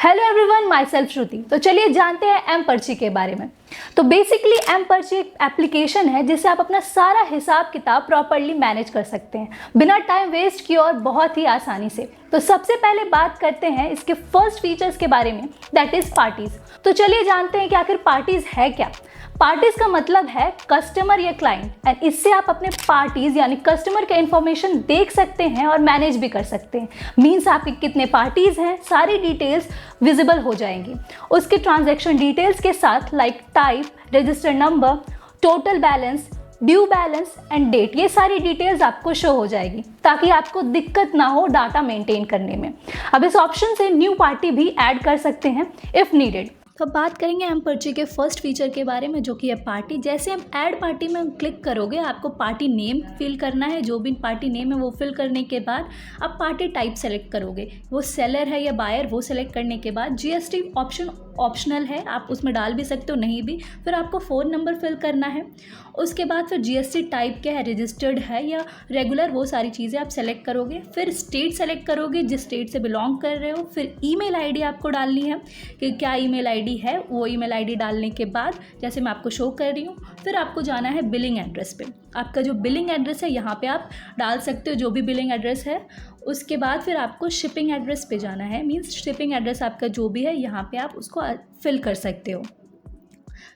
Hello everyone, my self श्रुति। तो चलिए जानते हैं एम पर्ची के बारे में। तो बेसिकली एम पर्ची एक एप्लीकेशन है जिससे आप अपना सारा हिसाब किताब प्रॉपरली मैनेज कर सकते हैं बिना टाइम वेस्ट किए और बहुत ही आसानी से। तो सबसे पहले बात करते हैं इसके फर्स्ट फीचर्स के बारे में, दैट इज पार्टीज। तो चलिए जानते हैं कि आखिर पार्टीज है क्या। पार्टीज का मतलब है कस्टमर या क्लाइंट, एंड इससे आप अपने पार्टीज यानी कस्टमर का इंफॉर्मेशन देख सकते हैं और मैनेज भी कर सकते हैं। मीन्स आपके कितने पार्टीज हैं सारी डिटेल्स विजिबल हो जाएंगी। उसके ट्रांजैक्शन डिटेल्स के साथ like type, register number, total balance, due balance and date, ये सारी डिटेल्स आपको शो हो जाएगी ताकि आपको दिक्कत ना हो डाटा मेंटेन करने में। अब इस ऑप्शन से न्यू पार्टी भी ऐड कर सकते हैं इफ़ नीडेड। तो अब बात करेंगे एम पर्ची के फर्स्ट फीचर के बारे में, जो कि है पार्टी। जैसे हम ऐड पार्टी में क्लिक करोगे, आपको पार्टी नेम फिल करना है। जो भी पार्टी नेम है वो फिल करने के बाद आप पार्टी टाइप सेलेक्ट करोगे, वो सेलर है या बायर, वो सेलेक्ट करने के बाद जीएसटी ऑप्शन ऑप्शनल है, आप उसमें डाल भी सकते हो, नहीं भी। फिर आपको फ़ोन नंबर फिल करना है। उसके बाद फिर जीएसटी टाइप क्या है, रजिस्टर्ड है या रेगुलर, वो सारी चीज़ें आप सेलेक्ट करोगे। फिर स्टेट सेलेक्ट करोगे, जिस स्टेट से बिलोंग कर रहे हो। फिर ईमेल आईडी आपको डालनी है कि क्या ईमेल आईडी है। वो ईमेल आईडी डालने के बाद जैसे मैं आपको शो कर रही हूँ, फिर आपको जाना है बिलिंग एड्रेस पे। आपका जो बिलिंग एड्रेस है यहाँ पे आप डाल सकते हो, जो भी बिलिंग एड्रेस है। उसके बाद फिर आपको शिपिंग एड्रेस पे जाना है। मीन्स शिपिंग एड्रेस आपका जो भी है यहाँ पे आप उसको फिल कर सकते हो,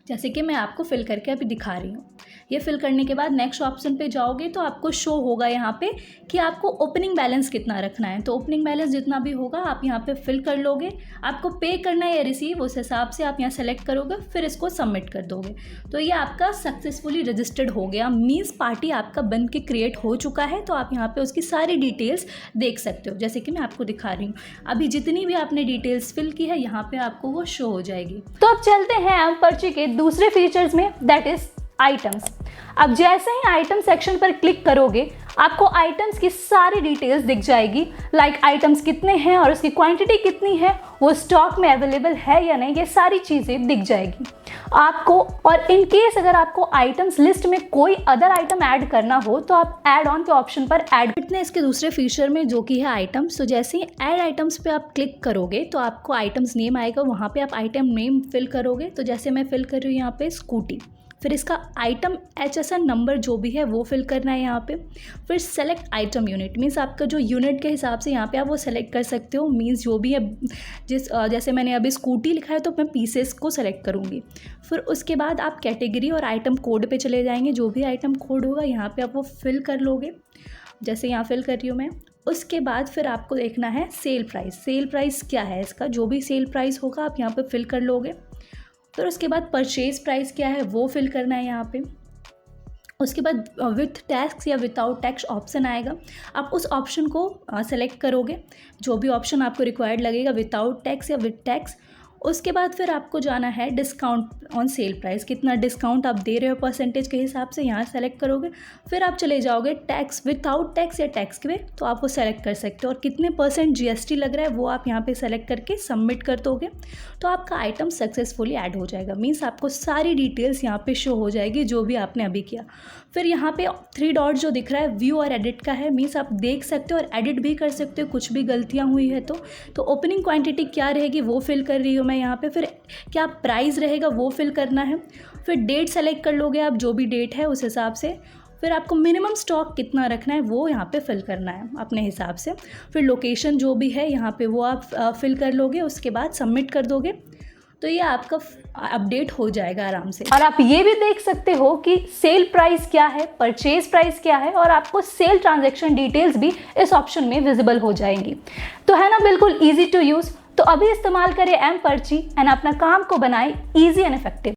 जैसे कि मैं आपको फिल करके अभी दिखा रही हूँ। ये फिल करने के बाद नेक्स्ट ऑप्शन पे जाओगे तो आपको शो होगा यहाँ पे कि आपको ओपनिंग बैलेंस कितना रखना है। तो ओपनिंग बैलेंस जितना भी होगा आप यहाँ पे फिल कर लोगे। आपको पे करना है या रिसीव, उस हिसाब से आप यहाँ सेलेक्ट करोगे, फिर इसको सबमिट कर दोगे। तो ये आपका सक्सेसफुली रजिस्टर्ड हो गया। मीन्स पार्टी आपका बन के क्रिएट हो चुका है। तो आप यहाँ पे उसकी सारी डिटेल्स देख सकते हो, जैसे कि मैं आपको दिखा रही हूँ। अभी जितनी भी आपने डिटेल्स फिल की है यहाँ पे आपको वो शो हो जाएगी। तो अब चलते हैं एम पर्ची के दूसरे फीचर्स में, दैट इज आइटम्स। अब जैसे ही आइटम सेक्शन पर क्लिक करोगे आपको आइटम्स की सारी डिटेल्स दिख जाएगी, लाइक आइटम्स कितने हैं और उसकी क्वांटिटी कितनी है, वो स्टॉक में अवेलेबल है या नहीं, ये सारी चीज़ें दिख जाएगी आपको। और इन केस अगर आपको आइटम्स लिस्ट में कोई अदर आइटम ऐड करना हो तो आप ऐड ऑन के ऑप्शन पर ऐड करते इसके दूसरे फीचर में, जो कि है आइटम्स। तो जैसे ही ऐड आइटम्स पे आप क्लिक करोगे तो आपको आइटम्स नेम आएगा, वहाँ पे आप आइटम नेम फिल करोगे। तो जैसे मैं फिल कर रही हूँ यहाँ पे स्कूटी। फिर इसका आइटम HSN नंबर जो भी है वो फिल करना है यहाँ पे। फिर सेलेक्ट आइटम यूनिट, मीन्स आपका जो यूनिट के हिसाब से यहाँ पे आप वो सेलेक्ट कर सकते हो। मीन्स जो भी है, जैसे मैंने अभी स्कूटी लिखा है तो मैं पीसेस को सेलेक्ट करूँगी। फिर उसके बाद आप कैटेगरी और आइटम कोड पे चले जाएंगे। जो भी आइटम कोड होगा यहाँ पे आप वो फिल कर लोगे, जैसे यहाँ फिल कर रही हूँ मैं। उसके बाद फिर आपको देखना है सेल प्राइस। सेल प्राइस क्या है इसका, जो भी सेल प्राइस होगा आप यहाँ पे फिल कर लोगे। फिर उसके बाद परचेज प्राइस क्या है वो फिल करना है यहाँ पे। उसके बाद विथ टैक्स या विदाउट टैक्स ऑप्शन आएगा, आप उस ऑप्शन को सेलेक्ट करोगे, जो भी ऑप्शन आपको रिक्वायर्ड लगेगा, विदाउट टैक्स या विद टैक्स। उसके बाद फिर आपको जाना है डिस्काउंट ऑन सेल प्राइस, कितना डिस्काउंट आप दे रहे हो परसेंटेज के हिसाब से, यहाँ सेलेक्ट करोगे। फिर आप चले जाओगे टैक्स, विदाउट टैक्स या टैक्स के, तो आप वो सेलेक्ट कर सकते हो। और कितने % GST लग रहा है वो आप यहाँ पे सेलेक्ट करके सबमिट कर दोगे तो आपका आइटम सक्सेसफुली ऐड हो जाएगा। मीन्स आपको सारी डिटेल्स यहाँ पे शो हो जाएगी जो भी आपने अभी किया। फिर यहाँ पे 3 डॉट जो दिख रहा है व्यू और एडिट का है, मीन्स आप देख सकते हो और एडिट भी कर सकते हो कुछ भी गलतियाँ हुई है तो ओपनिंग क्वांटिटी क्या रहेगी वो फिल कर रही हूँ मैं यहाँ पे। फिर क्या प्राइस रहेगा वो फिल करना है। फिर डेट सेलेक्ट कर लोगे आप, जो भी डेट है उस हिसाब से। फिर आपको मिनिमम स्टॉक कितना रखना है वो यहाँ पे फिल करना है अपने हिसाब से। फिर लोकेशन जो भी है यहाँ पे वो आप फिल कर लोगे, उसके बाद सबमिट कर दोगे तो ये आपका अपडेट हो जाएगा आराम से। और आप ये भी देख सकते हो कि सेल प्राइस क्या है, परचेज प्राइस क्या है, और आपको सेल ट्रांजैक्शन डिटेल्स भी इस ऑप्शन में विजिबल हो जाएंगी। तो है ना, बिल्कुल ईजी टू यूज़। तो अभी इस्तेमाल करें एम पर्ची एंड अपना काम को बनाए ईजी एंड इफेक्टिव।